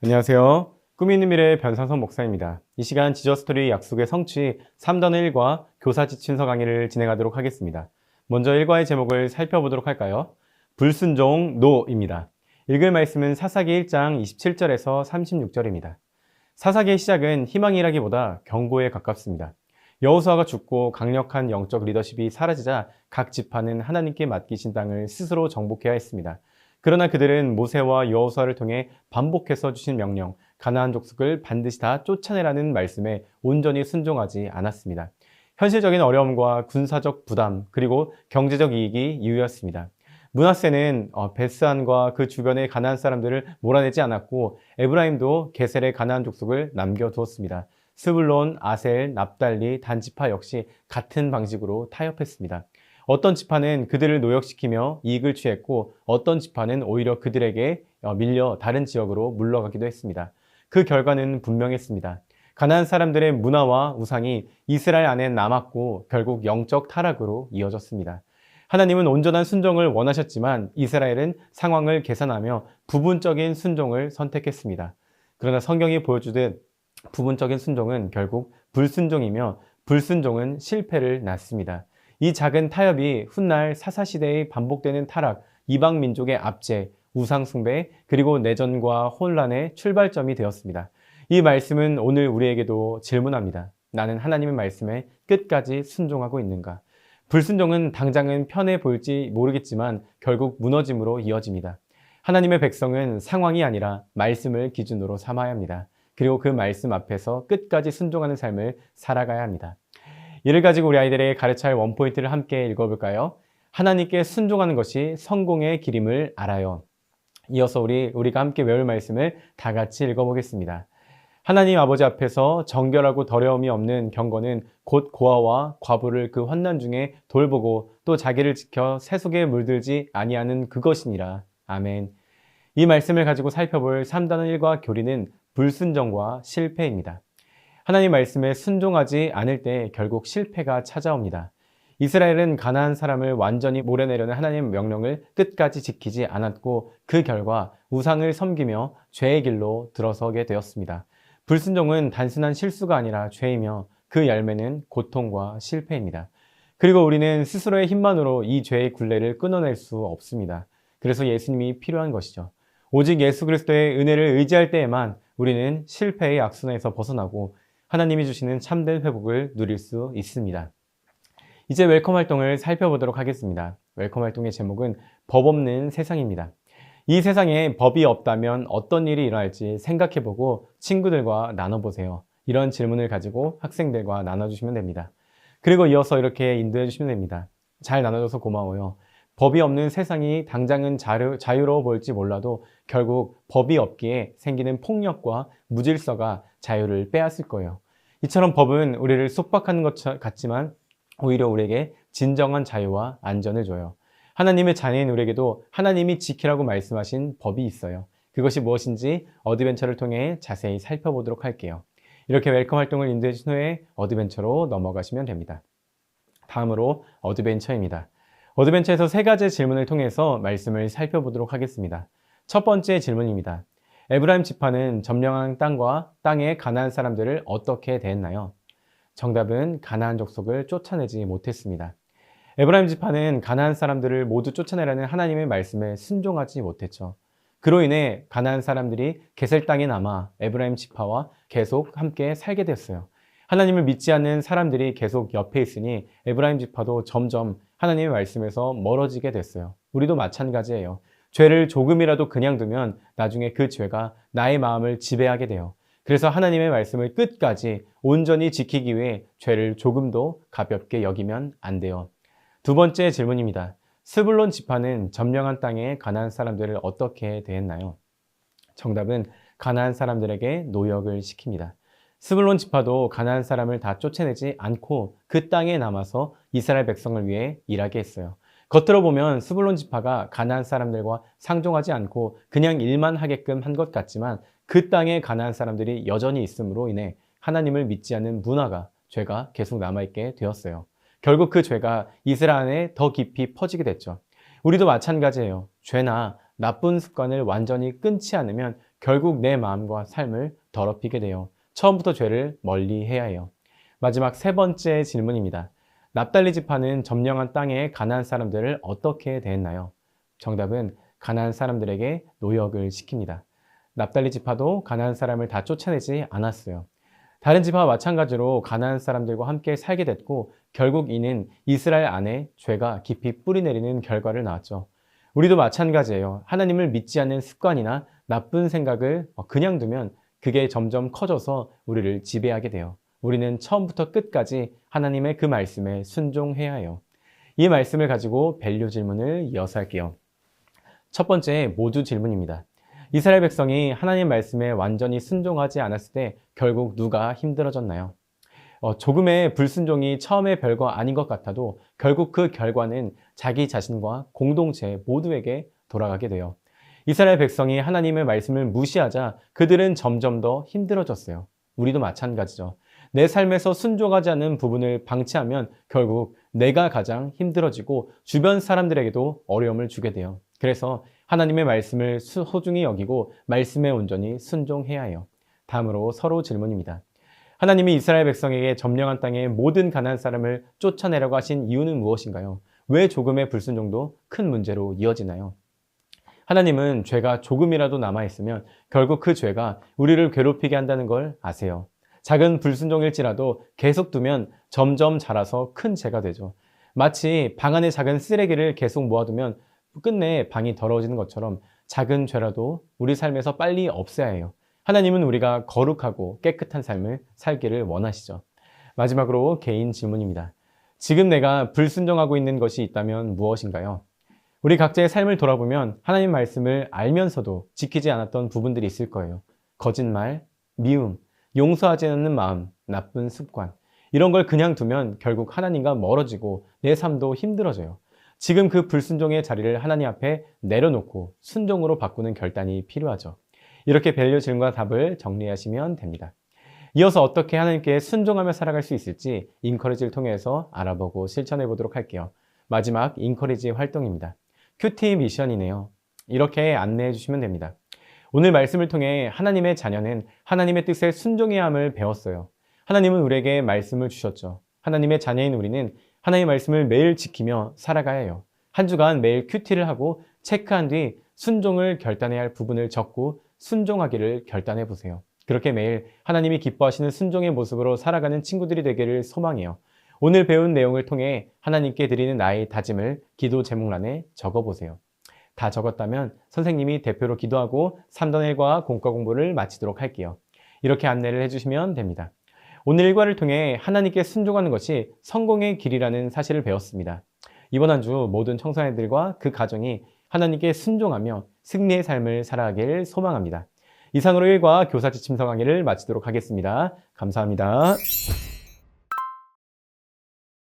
안녕하세요. 꿈이 있는 미래의 변상선 목사입니다. 이 시간 지저스토리 약속의 성취 3단의 1과 교사 지침서 강의를 진행하도록 하겠습니다. 먼저 1과의 제목을 살펴보도록 할까요? 불순종 노입니다. 읽을 말씀은 사사기 1장 27절에서 36절입니다. 사사기의 시작은 희망이라기보다 경고에 가깝습니다. 여호수아가 죽고 강력한 영적 리더십이 사라지자 각 지파는 하나님께 맡기신 땅을 스스로 정복해야 했습니다. 그러나 그들은 모세와 여호수아를 통해 반복해서 주신 명령, 가나안 족속을 반드시 다 쫓아내라는 말씀에 온전히 순종하지 않았습니다. 현실적인 어려움과 군사적 부담, 그리고 경제적 이익이 이유였습니다. 므낫세는 베스안과 그 주변의 가나안 사람들을 몰아내지 않았고 에브라임도 게셀의 가나안 족속을 남겨두었습니다. 스불론, 아셀, 납달리, 단 지파 역시 같은 방식으로 타협했습니다. 어떤 지파는 그들을 노역시키며 이익을 취했고 어떤 지파는 오히려 그들에게 밀려 다른 지역으로 물러가기도 했습니다. 그 결과는 분명했습니다. 가나안 사람들의 문화와 우상이 이스라엘 안에 남았고 결국 영적 타락으로 이어졌습니다. 하나님은 온전한 순종을 원하셨지만 이스라엘은 상황을 계산하며 부분적인 순종을 선택했습니다. 그러나 성경이 보여주듯 부분적인 순종은 결국 불순종이며 불순종은 실패를 낳습니다. 이 작은 타협이 훗날 사사시대의 반복되는 타락, 이방 민족의 압제, 우상숭배, 그리고 내전과 혼란의 출발점이 되었습니다. 이 말씀은 오늘 우리에게도 질문합니다. 나는 하나님의 말씀에 끝까지 순종하고 있는가? 불순종은 당장은 편해 보일지 모르겠지만 결국 무너짐으로 이어집니다. 하나님의 백성은 상황이 아니라 말씀을 기준으로 삼아야 합니다. 그리고 그 말씀 앞에서 끝까지 순종하는 삶을 살아가야 합니다. 이를 가지고 우리 아이들에게 가르쳐야 할 원포인트를 함께 읽어볼까요? 하나님께 순종하는 것이 성공의 길임을 알아요. 이어서 우리가 함께 외울 말씀을 다 같이 읽어보겠습니다. 하나님 아버지 앞에서 정결하고 더러움이 없는 경건은 곧 고아와 과부를 그 환난 중에 돌보고 또 자기를 지켜 세속에 물들지 아니하는 그것이니라. 아멘. 이 말씀을 가지고 살펴볼 3단원 1과 교리는 불순종과 실패입니다. 하나님 말씀에 순종하지 않을 때 결국 실패가 찾아옵니다. 이스라엘은 가나안 사람을 완전히 몰아내려는 하나님의 명령을 끝까지 지키지 않았고 그 결과 우상을 섬기며 죄의 길로 들어서게 되었습니다. 불순종은 단순한 실수가 아니라 죄이며 그 열매는 고통과 실패입니다. 그리고 우리는 스스로의 힘만으로 이 죄의 굴레를 끊어낼 수 없습니다. 그래서 예수님이 필요한 것이죠. 오직 예수 그리스도의 은혜를 의지할 때에만 우리는 실패의 악순환에서 벗어나고 하나님이 주시는 참된 회복을 누릴 수 있습니다. 이제 웰컴 활동을 살펴보도록 하겠습니다. 웰컴 활동의 제목은 법 없는 세상입니다. 이 세상에 법이 없다면 어떤 일이 일어날지 생각해보고 친구들과 나눠보세요. 이런 질문을 가지고 학생들과 나눠주시면 됩니다. 그리고 이어서 이렇게 인도해 주시면 됩니다. 잘 나눠줘서 고마워요. 법이 없는 세상이 당장은 자유로워 보일지 몰라도 결국 법이 없기에 생기는 폭력과 무질서가 자유를 빼앗을 거예요. 이처럼 법은 우리를 속박하는 것 같지만 오히려 우리에게 진정한 자유와 안전을 줘요. 하나님의 자녀인 우리에게도 하나님이 지키라고 말씀하신 법이 있어요. 그것이 무엇인지 어드벤처를 통해 자세히 살펴보도록 할게요. 이렇게 웰컴 활동을 인도해 주신 후에 어드벤처로 넘어가시면 됩니다. 다음으로 어드벤처입니다. 어드벤처에서 3가지 질문을 통해서 말씀을 살펴보도록 하겠습니다. 첫 번째 질문입니다. 에브라임 지파는 점령한 땅과 땅의 가나안 사람들을 어떻게 대했나요? 정답은 가나안 족속을 쫓아내지 못했습니다. 에브라임 지파는 가나안 사람들을 모두 쫓아내라는 하나님의 말씀에 순종하지 못했죠. 그로 인해 가나안 사람들이 게셀 땅에 남아 에브라임 지파와 계속 함께 살게 됐어요. 하나님을 믿지 않는 사람들이 계속 옆에 있으니 에브라임 지파도 점점 하나님의 말씀에서 멀어지게 됐어요. 우리도 마찬가지예요. 죄를 조금이라도 그냥 두면 나중에 그 죄가 나의 마음을 지배하게 돼요. 그래서 하나님의 말씀을 끝까지 온전히 지키기 위해 죄를 조금도 가볍게 여기면 안 돼요. 두 번째 질문입니다. 스불론 지파는 점령한 땅의 가나안 사람들을 어떻게 대했나요? 정답은 가나안 사람들에게 노역을 시킵니다. 스불론 지파도 가나안 사람을 다 쫓아내지 않고 그 땅에 남아서 이스라엘 백성을 위해 일하게 했어요. 겉으로 보면 스불론 지파가 가나안 사람들과 상종하지 않고 그냥 일만 하게끔 한 것 같지만 그 땅에 가나안 사람들이 여전히 있음으로 인해 하나님을 믿지 않는 문화가, 죄가 계속 남아있게 되었어요. 결국 그 죄가 이스라엘 안에 더 깊이 퍼지게 됐죠. 우리도 마찬가지예요. 죄나 나쁜 습관을 완전히 끊지 않으면 결국 내 마음과 삶을 더럽히게 돼요. 처음부터 죄를 멀리 해야 해요. 마지막 세 번째 질문입니다. 납달리 지파는 점령한 땅의 가나안 사람들을 어떻게 대했나요? 정답은 가나안 사람들에게 노역을 시킵니다. 납달리 지파도 가나안 사람을 다 쫓아내지 않았어요. 다른 지파와 마찬가지로 가나안 사람들과 함께 살게 됐고 결국 이는 이스라엘 안에 죄가 깊이 뿌리내리는 결과를 낳았죠. 우리도 마찬가지예요. 하나님을 믿지 않는 습관이나 나쁜 생각을 그냥 두면 그게 점점 커져서 우리를 지배하게 돼요. 우리는 처음부터 끝까지 하나님의 그 말씀에 순종해야 해요. 이 말씀을 가지고 밸류 질문을 이어서 할게요. 첫 번째 모두 질문입니다. 이스라엘 백성이 하나님 말씀에 완전히 순종하지 않았을 때 결국 누가 힘들어졌나요? 조금의 불순종이 처음에 별거 아닌 것 같아도 결국 그 결과는 자기 자신과 공동체 모두에게 돌아가게 돼요. 이스라엘 백성이 하나님의 말씀을 무시하자 그들은 점점 더 힘들어졌어요. 우리도 마찬가지죠. 내 삶에서 순종하지 않는 부분을 방치하면 결국 내가 가장 힘들어지고 주변 사람들에게도 어려움을 주게 돼요. 그래서 하나님의 말씀을 소중히 여기고 말씀에 온전히 순종해야 해요. 다음으로 서로 질문입니다. 하나님이 이스라엘 백성에게 점령한 땅의 모든 가나안 사람을 쫓아내라고 하신 이유는 무엇인가요? 왜 조금의 불순종도 큰 문제로 이어지나요? 하나님은 죄가 조금이라도 남아있으면 결국 그 죄가 우리를 괴롭히게 한다는 걸 아세요. 작은 불순종일지라도 계속 두면 점점 자라서 큰 죄가 되죠. 마치 방 안에 작은 쓰레기를 계속 모아두면 끝내 방이 더러워지는 것처럼 작은 죄라도 우리 삶에서 빨리 없애야 해요. 하나님은 우리가 거룩하고 깨끗한 삶을 살기를 원하시죠. 마지막으로 개인 질문입니다. 지금 내가 불순종하고 있는 것이 있다면 무엇인가요? 우리 각자의 삶을 돌아보면 하나님 말씀을 알면서도 지키지 않았던 부분들이 있을 거예요. 거짓말, 미움, 용서하지 않는 마음, 나쁜 습관. 이런 걸 그냥 두면 결국 하나님과 멀어지고 내 삶도 힘들어져요. 지금 그 불순종의 자리를 하나님 앞에 내려놓고 순종으로 바꾸는 결단이 필요하죠. 이렇게 밸류 질문과 답을 정리하시면 됩니다. 이어서 어떻게 하나님께 순종하며 살아갈 수 있을지 인커리지를 통해서 알아보고 실천해 보도록 할게요. 마지막 인커리지 활동입니다. 큐티 미션이네요. 이렇게 안내해 주시면 됩니다. 오늘 말씀을 통해 하나님의 자녀는 하나님의 뜻에 순종해야 함을 배웠어요. 하나님은 우리에게 말씀을 주셨죠. 하나님의 자녀인 우리는 하나님의 말씀을 매일 지키며 살아가야 해요. 한 주간 매일 큐티를 하고 체크한 뒤 순종을 결단해야 할 부분을 적고 순종하기를 결단해 보세요. 그렇게 매일 하나님이 기뻐하시는 순종의 모습으로 살아가는 친구들이 되기를 소망해요. 오늘 배운 내용을 통해 하나님께 드리는 나의 다짐을 기도 제목란에 적어보세요. 다 적었다면 선생님이 대표로 기도하고 3단 1과 공과 공부를 마치도록 할게요. 이렇게 안내를 해주시면 됩니다. 오늘 일과를 통해 하나님께 순종하는 것이 성공의 길이라는 사실을 배웠습니다. 이번 한 주 모든 청소년들과 그 가정이 하나님께 순종하며 승리의 삶을 살아가길 소망합니다. 이상으로 1과 교사 지침서 강의를 마치도록 하겠습니다. 감사합니다.